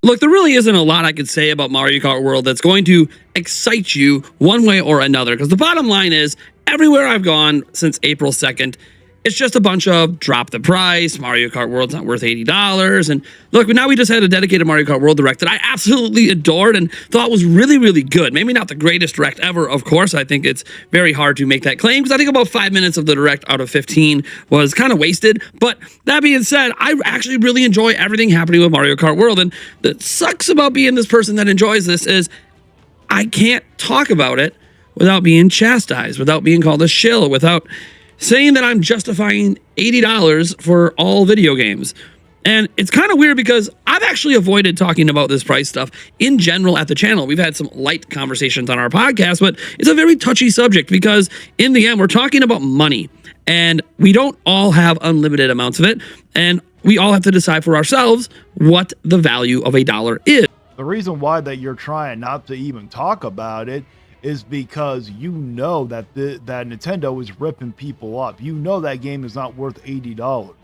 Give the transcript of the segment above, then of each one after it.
Look, there really isn't a lot I could say about Mario Kart World that's going to excite you one way or another, because the bottom line is, everywhere I've gone since April 2nd, it's just a bunch of drop the price, Mario Kart World's not worth $80. And look, now we just had a dedicated Mario Kart World Direct that I absolutely adored and thought was really, really good. Maybe not the greatest Direct ever, of course. I think it's very hard to make that claim because I think about 5 minutes of the Direct out of 15 was kind of wasted. But that being said, I actually really enjoy everything happening with Mario Kart World. And that sucks about being this person that enjoys this is I can't talk about it without being chastised, without being called a shill, without saying that I'm justifying $80 for all video games. And it's kind of weird because I've actually avoided talking about this price stuff in general at the channel. We've had some light conversations on our podcast, but it's a very touchy subject because in the end, we're talking about money and we don't all have unlimited amounts of it. And we all have to decide for ourselves what the value of a dollar is. The reason why that you're trying not to even talk about it is because you know that that Nintendo is ripping people up. You know that game is not worth $80,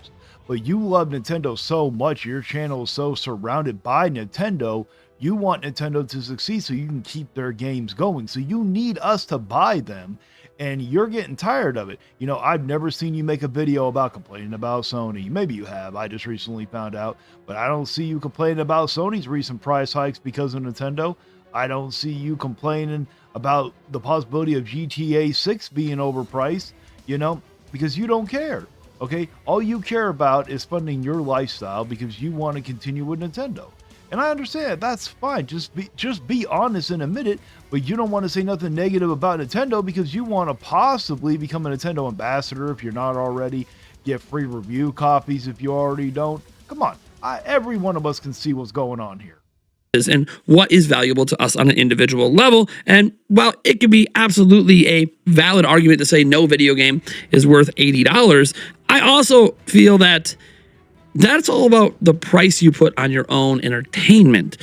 but you love Nintendo so much. Your channel is so surrounded by Nintendo. You want Nintendo to succeed so you can keep their games going. So you need us to buy them, and you're getting tired of it. You know, I've never seen you make a video about complaining about Sony. Maybe you have. I just recently found out, but I don't see you complaining about Sony's recent price hikes because of Nintendo. I don't see you complaining about the possibility of GTA 6 being overpriced, you know, because you don't care, okay? All you care about is funding your lifestyle because you want to continue with Nintendo. And I understand, that's fine. Just be honest and admit it, but you don't want to say nothing negative about Nintendo because you want to possibly become a Nintendo ambassador if you're not already, get free review copies if you already don't. Come on, every one of us can see what's going on here and what is valuable to us on an individual level. And while it could be absolutely a valid argument to say no video game is worth $80, I also feel that that's all about the price you put on your own entertainment.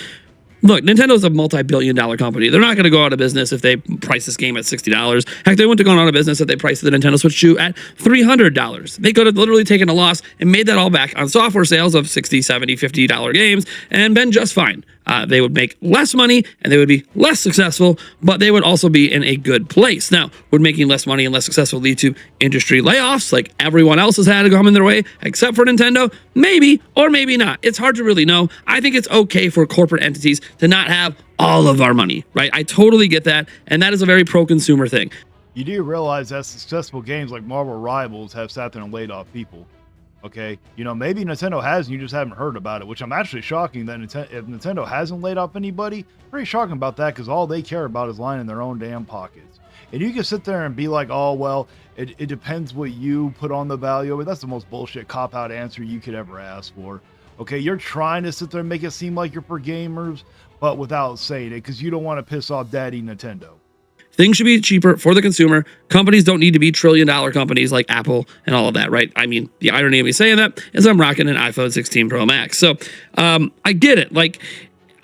Look, Nintendo's a multi-billion-dollar company. They're not going to go out of business if they price this game at $60. Heck, they wouldn't have gone out of business if they priced the Nintendo Switch 2 at $300. They could have literally taken a loss and made that all back on software sales of $60, $70, $50 games and been just fine. They would make less money and they would be less successful, but they would also be in a good place. Now, would making less money and less successful lead to industry layoffs like everyone else has had to come in their way except for Nintendo? Maybe, or maybe not. It's hard to really know. I think it's okay for corporate entities to not have all of our money, right? I totally get that, and that is a very pro-consumer thing. You do realize that successful games like Marvel Rivals have sat there and laid off people. Okay, you know, maybe Nintendo has and you just haven't heard about it, which I'm actually shocking that if Nintendo hasn't laid off anybody, pretty shocking about that because all they care about is lining their own damn pockets. And you can sit there and be like, oh, well, it depends what you put on the value of it. That's the most bullshit cop-out answer you could ever ask for. Okay, you're trying to sit there and make it seem like you're for gamers, but without saying it because you don't want to piss off Daddy Nintendo. Things should be cheaper for the consumer. Companies don't need to be trillion-dollar companies like Apple and all of that, right? I mean, the irony of me saying that is I'm rocking an iPhone 16 Pro Max. So I get it. Like,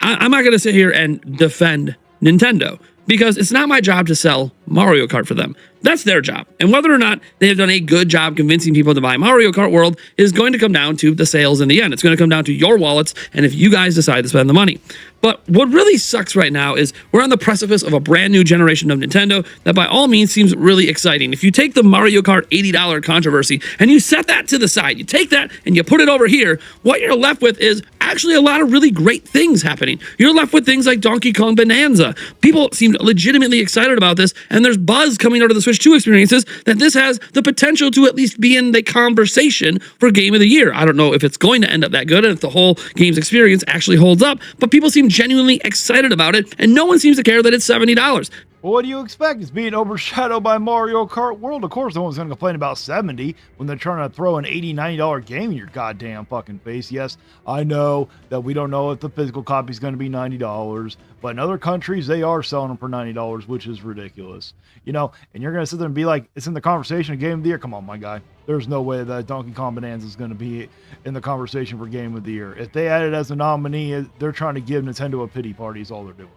I'm not going to sit here and defend Nintendo because it's not my job to sell Mario Kart for them. That's their job. And whether or not they have done a good job convincing people to buy Mario Kart World is going to come down to the sales in the end. It's going to come down to your wallets and if you guys decide to spend the money. But what really sucks right now is we're on the precipice of a brand new generation of Nintendo that by all means seems really exciting. If you take the Mario Kart $80 controversy and you set that to the side, you take that and you put it over here, what you're left with is actually a lot of really great things happening. You're left with things like Donkey Kong Bonanza. People seem legitimately excited about this, and there's buzz coming out of the Switch 2 experiences that this has the potential to at least be in the conversation for Game of the Year. I don't know if it's going to end up that good and if the whole game's experience actually holds up, but people seem genuinely excited about it, and no one seems to care that it's $70. Well, what do you expect? It's being overshadowed by Mario Kart World. Of course, no one's going to complain about 70 when they're trying to throw an $80, $90 game in your goddamn fucking face. Yes, I know that we don't know if the physical copy is going to be $90, but in other countries, they are selling them for $90, which is ridiculous. You know, and you're going to sit there and be like, it's in the conversation of Game of the Year. Come on, my guy. There's no way that Donkey Kong Bonanza is going to be in the conversation for Game of the Year. If they add it as a nominee, they're trying to give Nintendo a pity party is all they're doing.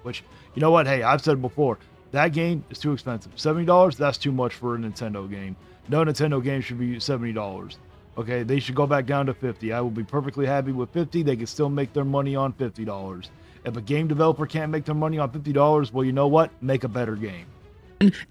Which, you know what? Hey, I've said before, that game is too expensive. $70, that's too much for a Nintendo game. No Nintendo game should be $70. Okay, they should go back down to 50. I will be perfectly happy with 50. They can still make their money on $50. If a game developer can't make their money on $50, well, you know what? Make a better game.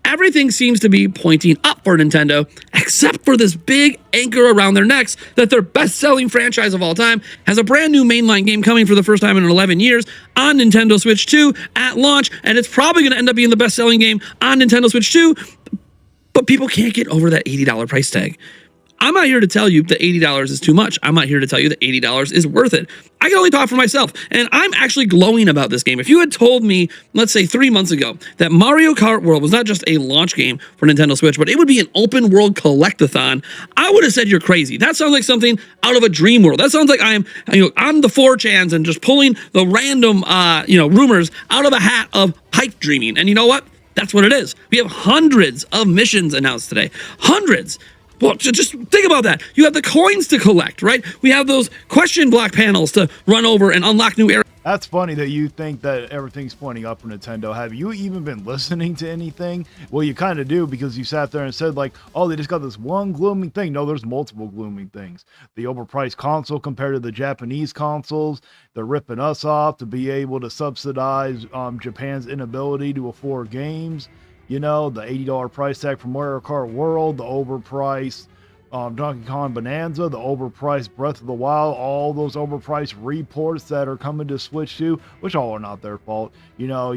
Everything seems to be pointing up for Nintendo, except for this big anchor around their necks that their best-selling franchise of all time has a brand new mainline game coming for the first time in 11 years on Nintendo Switch 2 at launch, and it's probably going to end up being the best-selling game on Nintendo Switch 2, but people can't get over that $80 price tag. I'm not here to tell you that $80 is too much. I'm not here to tell you that $80 is worth it. I can only talk for myself, and I'm actually glowing about this game. If you had told me, let's say 3 months ago, that Mario Kart World was not just a launch game for Nintendo Switch, but it would be an open world collectathon, I would have said you're crazy. That sounds like something out of a dream world. That sounds like I am, on the 4chans and just pulling the random, rumors out of a hat of pipe dreaming. And you know what? That's what it is. We have hundreds of missions announced today. Hundreds. Well, just think about that. You have the coins to collect, right? We have those question block panels to run over and unlock new areas. That's funny that you think that everything's pointing up for Nintendo. Have you even been listening to anything? Well, you kind of do, because you sat there and said like, oh, they just got this one glooming thing. No, there's multiple glooming things. The overpriced console compared to the Japanese consoles. They're ripping us off to be able to subsidize Japan's inability to afford games. You know, the $80 price tag for Mario Kart World, the overpriced Donkey Kong Bonanza, the overpriced Breath of the Wild, all those overpriced reports that are coming to Switch 2, which all are not their fault. You know,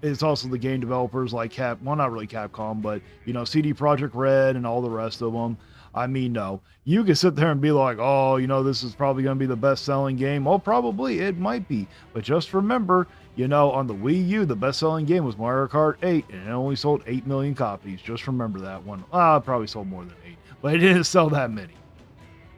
it's also the game developers like not really Capcom, but, CD Projekt Red and all the rest of them. I mean, no, you can sit there and be like, oh, this is probably going to be the best selling game. Oh, probably it might be. But just remember, on the Wii U, the best selling game was Mario Kart 8, and it only sold 8 million copies. Just remember that one. It probably sold more than 8, but it didn't sell that many.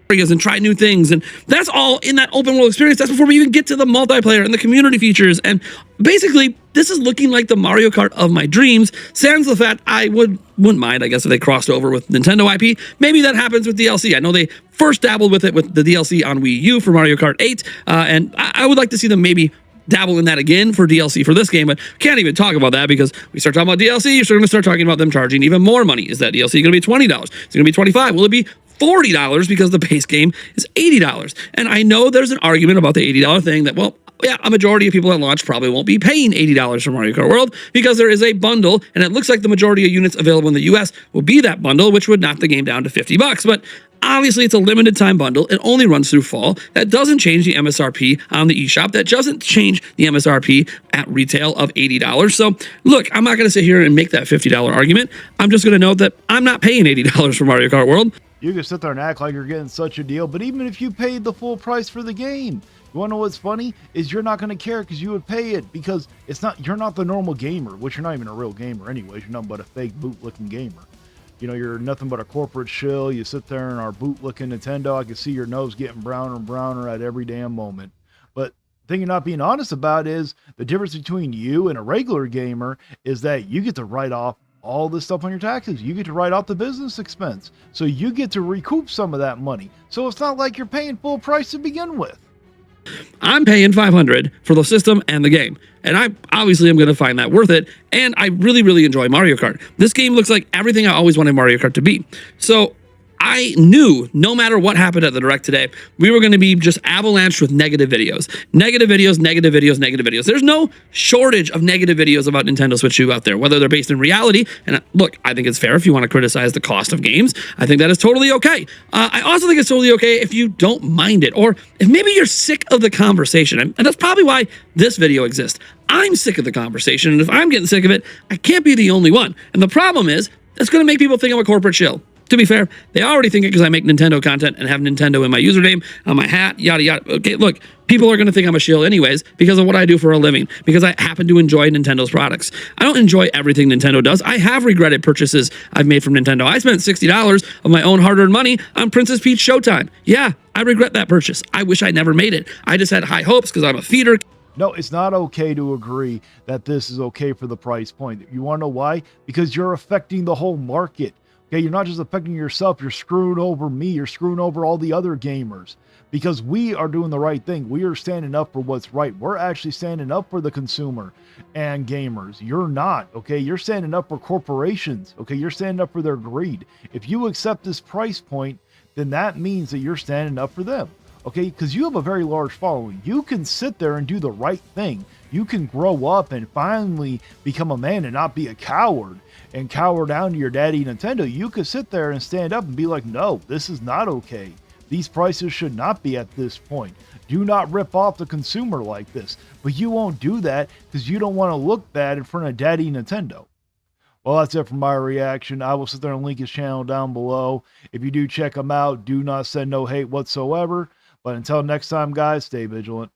And try new things, and that's all in that open world experience. That's before we even get to the multiplayer and the community features. And basically, this is looking like the Mario Kart of my dreams. Sans the fact I wouldn't mind, I guess, if they crossed over with Nintendo IP. Maybe that happens with DLC. I know they first dabbled with it with the DLC on Wii U for Mario Kart 8, and I would like to see them maybe dabble in that again for DLC for this game, but can't even talk about that because we start talking about DLC, you're going to start talking about them charging even more money. Is that DLC going to be $20? Is it going to be $25? Will it be $40 because the base game is $80? And I know there's an argument about the $80 thing that, well, yeah, a majority of people at launch probably won't be paying $80 for Mario Kart World because there is a bundle, and it looks like the majority of units available in the US will be that bundle, which would knock the game down to $50. But obviously, it's a limited time bundle. It only runs through fall. That doesn't change the MSRP on the eShop. That doesn't change the MSRP at retail of $80. So, look, I'm not going to sit here and make that $50 argument. I'm just going to note that I'm not paying $80 for Mario Kart World. You can sit there and act like you're getting such a deal, but even if you paid the full price for the game, you want to know what's funny? Is you're not going to care because you would pay it because you're not the normal gamer, which you're not even a real gamer anyways. You're nothing but a fake bootlicking gamer. You're nothing but a corporate shill. You sit there and are bootlicking Nintendo. I can see your nose getting browner and browner at every damn moment. But the thing you're not being honest about is the difference between you and a regular gamer is that you get to write off all this stuff on your taxes. You get to write off the business expense. So you get to recoup some of that money. So it's not like you're paying full price to begin with. I'm paying $500 for the system and the game, and I obviously am going to find that worth it, and I really, really enjoy Mario Kart. This game looks like everything I always wanted Mario Kart to be. So I knew no matter what happened at the Direct today, we were going to be just avalanched with negative videos. Negative videos, negative videos, negative videos. There's no shortage of negative videos about Nintendo Switch 2 out there, whether they're based in reality. And look, I think it's fair if you want to criticize the cost of games. I think that is totally okay. I also think it's totally okay if you don't mind it, or if maybe you're sick of the conversation. And that's probably why this video exists. I'm sick of the conversation, and if I'm getting sick of it, I can't be the only one. And the problem is, it's going to make people think I'm a corporate shill. To be fair, they already think it because I make Nintendo content and have Nintendo in my username, on my hat, yada, yada. Okay, look, people are going to think I'm a shill anyways because of what I do for a living, because I happen to enjoy Nintendo's products. I don't enjoy everything Nintendo does. I have regretted purchases I've made from Nintendo. I spent $60 of my own hard-earned money on Princess Peach Showtime. Yeah, I regret that purchase. I wish I never made it. I just had high hopes because I'm a feeder. No, it's not okay to agree that this is okay for the price point. You want to know why? Because you're affecting the whole market. Okay, you're not just affecting yourself, you're screwing over me, you're screwing over all the other gamers. Because we are doing the right thing. We are standing up for what's right. We're actually standing up for the consumer and gamers. You're not, okay? You're standing up for corporations, okay? You're standing up for their greed. If you accept this price point, then that means that you're standing up for them. Okay, because you have a very large following. You can sit there and do the right thing. You can grow up and finally become a man and not be a coward and cower down to your daddy Nintendo. You could sit there and stand up and be like, no, this is not okay. These prices should not be at this point. Do not rip off the consumer like this. But you won't do that because you don't want to look bad in front of daddy Nintendo. Well, that's it for my reaction. I will sit there and link his channel down below. If you do check him out, do not send no hate whatsoever. But until next time, guys, stay vigilant.